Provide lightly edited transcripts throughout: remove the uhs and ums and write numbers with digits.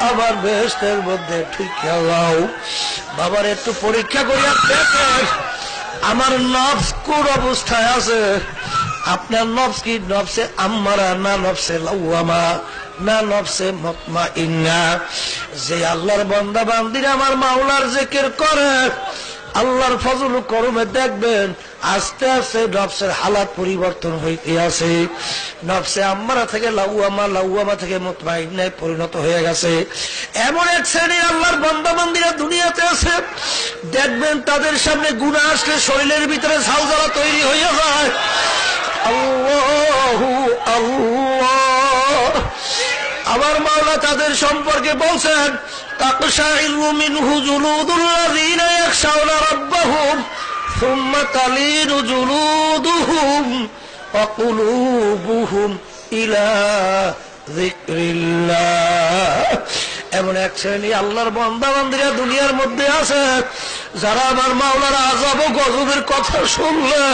আবার বেহেশতের মধ্যে ঠুকিয়া দাও। বাবার একটু পরীক্ষা করিয়া দেখেন আমার নফস কোন অবস্থায় আছে। আপনার নফস কি নফসে আম্মারা না নফসে লাওয়ামা না নফসে মুতমাইন্না? যে আল্লাহর বান্দা বান্দিরা আমার মাওলার জিকির করে আল্লাহর ফজল করমে দেখবেন আস্তে আস্তে নফসের হালাত পরিবর্তন হইতে আছে। নফসে আম্মারা থেকে লাওয়ামা, লাওয়ামা থেকে মুতমাইন্নায় পরিণত হয়ে গেছে। এমন এক শ্রেণীর আল্লাহর বান্দা বান্দিরা দুনিয়াতে আছে, দেখবেন তাদের সামনে গুনাহ আসলে শরীরের ভিতরে ঝালঝালা তৈরি হয়ে যায়। আল্লাহু আল্লাহ। আমার মাওলা তাদের সম্পর্কে বলছেন তাকশাইরু মিনহু জুলুদুল্লাযীনা ইয়াখশাউনা রাব্বাহুম সুম্মা তালিনু জুলুদুহুম ওয়া কুলুবুহুম ইলা যিকরিল্লাহ। এমন এক শ্রেণী আল্লাহর বান্দা বান্দিরা দুনিয়ার মধ্যে আছে যারা আমার মাওলার আযাব ও গজবের কথা শুনলে,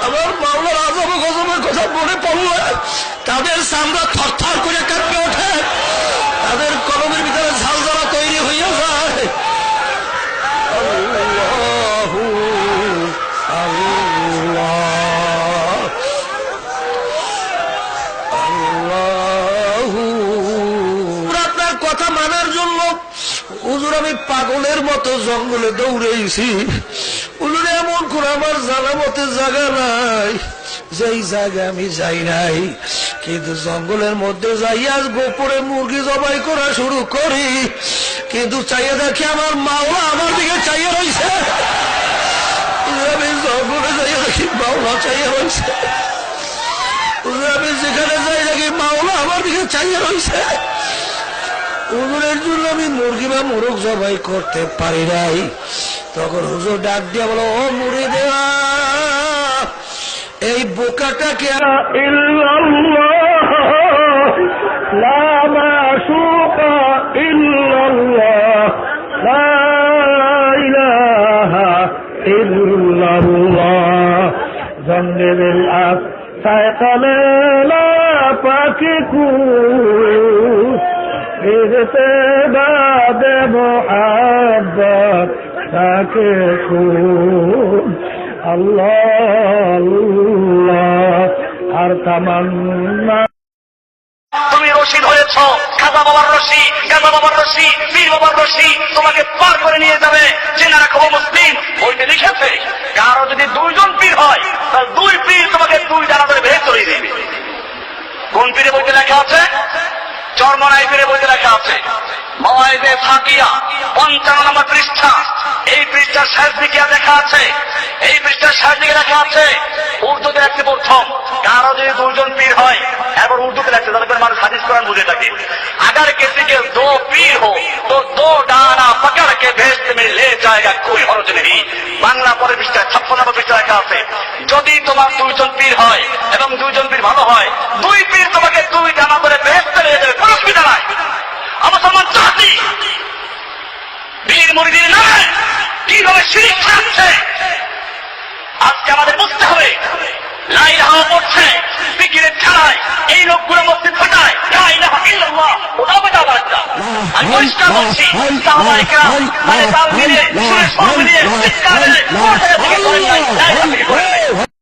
আমার মাওলার আযাব ও গজবের কথা মনে পড়লে তাদের চামড়া থরথর করে কাঁপতে ওঠে, তাদের কলমের ভিতরে ঝালঝালা তৈরি হইয়া যায়। আল্লাহু আল্লাহ আল্লাহু। আপনার কথা মানার জন্য হুজুর আমি পাগলের মতো জঙ্গলে দৌড়েছি। হুজুর এমন কোন আমার জানা মতে জায়গা নাই যেই জায়গায় আমি যাই নাই, কিন্তু জঙ্গলের মধ্যে যাইয়া গোপরে মুরগি জবাই করা শুরু করি, কিন্তু চাইয়া দেখি আমার মাওলা আমার দিকে চাইয়া রয়েছে। আমি জঙ্গলে যাইয়া দেখি মাওলা চাইয়া রয়েছে। আমি যেখানে যাই দেখি মাওলা আমার দিকে চাইয়া রয়েছে। হুজুরের জন্য আমি মুরগি বা মোরগ জবাই করতে পারি নাই। তখন হুজুর ডাক দিয়া বলো, ও মুরিদেরা, এই বোকাটাকে ইল্লাল্লাহ লা মাশুকা ইল্লাল্লাহ লা ইলাহা ইল্লাল্লাহ জন্দেল আস সাইকালে লা পাকিকু ইরতে বাদে মুহাব্বত তাকে খুব আল্লাহ আল্লাহ আর তামান্না। তুমি রশিদ হয়েছ, খাজা বাবার রশি, গাজা বাবার রশি, পীর বাবার রশি তোমাকে পার করে নিয়ে যাবে। জেনে রাখো মুসলিম বইতে লিখেছে কারো যদি দুইজন পীর হয় তাহলে দুই পীর তোমাকে দুই জানা ধরে ভেদ চড়িয়ে দিবে। কোন পীরে বইতে লেখা আছে? চরমনাই পীরে বইতে লেখা আছে মাওয়াইদে ফাকিয়া ৫৫ নম্বর পৃষ্ঠা। এই পৃষ্ঠার শেষ দিকে দেখা আছে, এই পৃষ্ঠার শেষ দিকে লেখা আছে উর্দুতে একটি প্রথম কারো যদি দুইজন পীর হয়, এবার উর্দুতে লেখছে যাতে করে মানুষ হাদিস কোরআন বুঝে থাকে। अगर किसी के दो पीर हो तो दो डाना पकड़ के भेजते में ले जाएगा कोई हरज नहीं। বাংলা পরের পৃষ্ঠায় ৫৬ নম্বর পৃষ্ঠা লেখা আছে যদি তোমার দুইজন পীর হয় এবং দুইজন পীর ভালো হয়, দুই পীর তোমাকে দুই ডানা করে বেহেশতে নিয়ে যাবে, কোনো অসুবিধা নাই। আমার সম্মান জাতি পীর মুরিদের নামে কিভাবে শিরক খাচ্ছে আজকে আমাদের বুঝতে হবে। লা ইলাহা পড়ছে জিকিরের ছাড়াই এই লোকগুলো মসজিদ ফাটায় লা ইলাহা ইল্লাল্লাহ ওটা বেটা বাচ্চা। আমি পরিষ্কার বলছি সাহাবায়ে কেরাম মানে তাল মিলিয়ে সুরে সব মিলিয়ে চিৎকার করে কোথা থেকে করেন নাই, লা ইলাহা ইল্লাল্লাহ।